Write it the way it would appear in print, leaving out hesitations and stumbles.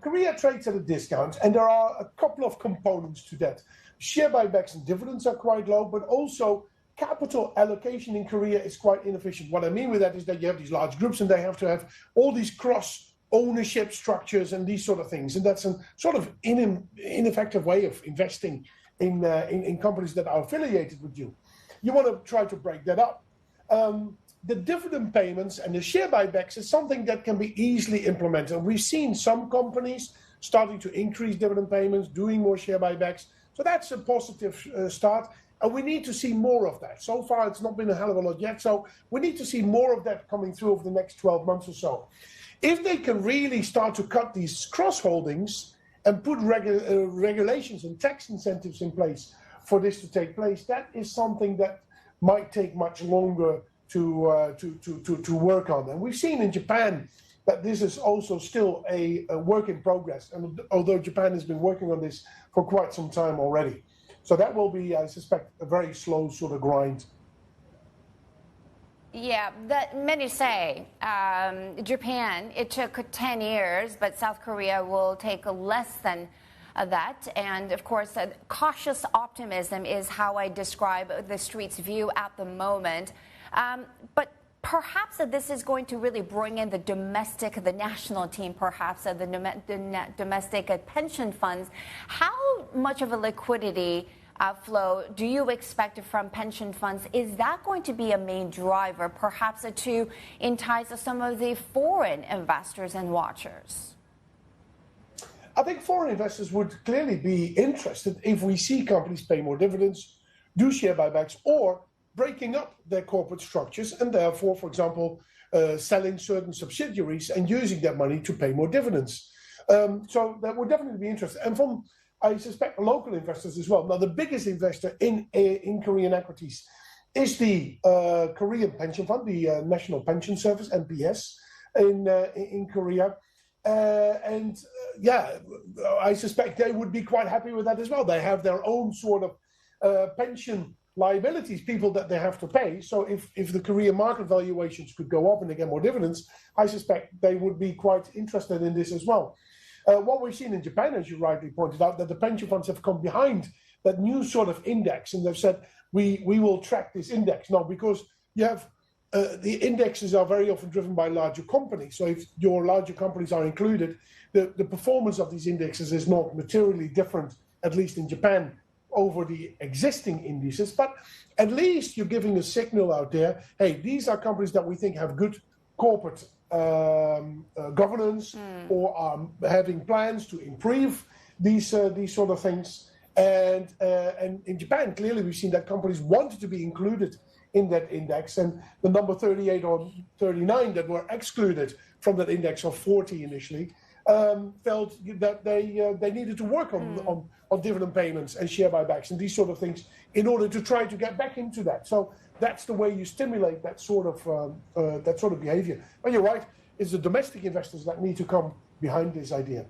Korea trades at a discount, and there are a couple of components to that. Share buybacks and dividends are quite low, but also capital allocation in Korea is quite inefficient. What I mean with that is that you have these large groups, and they have to have all these cross-ownership structures and these sort of things, and that's a sort of ineffective way of investing in companies that are affiliated with you. You want to try to break that up. The dividend payments and the share buybacks is something that can be easily implemented. We've seen some companies starting to increase dividend payments, doing more share buybacks. So that's a positive start. And we need to see more of that. So far, it's not been a hell of a lot yet. So we need to see more of that coming through over the next 12 months or so. If they can really start to cut these cross-holdings and put regulations and tax incentives in place for this to take place, that is something that might take much longer to work on. And we've seen in Japan that this is also still a work in progress, and although Japan has been working on this for quite some time already. So that will be, I suspect, a very slow sort of grind. Yeah, many say Japan, it took 10 years, but South Korea will take less than that. And of course, cautious optimism is how I describe the street's view at the moment. But perhaps this is going to really bring in the national team, perhaps the domestic pension funds. How much of a liquidity flow do you expect from pension funds? Is that going to be a main driver, perhaps to entice some of the foreign investors and watchers? I think foreign investors would clearly be interested if we see companies pay more dividends, do share buybacks, or breaking up their corporate structures and therefore, for example, selling certain subsidiaries and using that money to pay more dividends. So that would definitely be interesting. And from, I suspect, local investors as well. Now, the biggest investor in Korean equities is the Korean pension fund, the National Pension Service, NPS, in Korea. Yeah, I suspect they would be quite happy with that as well. They have their own sort of pension liabilities, people that they have to pay. So if the Korean market valuations could go up and they get more dividends, I suspect they would be quite interested in this as well. What we've seen in Japan, as you rightly pointed out, that the pension funds have come behind that new sort of index, and they've said, we will track this index. Now, because you have the indexes are very often driven by larger companies. So if your larger companies are included, the performance of these indexes is not materially different, at least in Japan, over the existing indices. But at least you're giving a signal out there, hey, these are companies that we think have good corporate governance or are having plans to improve these sort of things. And in Japan, clearly we've seen that companies wanted to be included in that index, and the number 38 or 39 that were excluded from that index of 40 initially felt that they needed to work on dividend payments and share buybacks and these sort of things in order to try to get back into that. So that's the way you stimulate that sort of behavior. But you're right, it's the domestic investors that need to come behind this idea.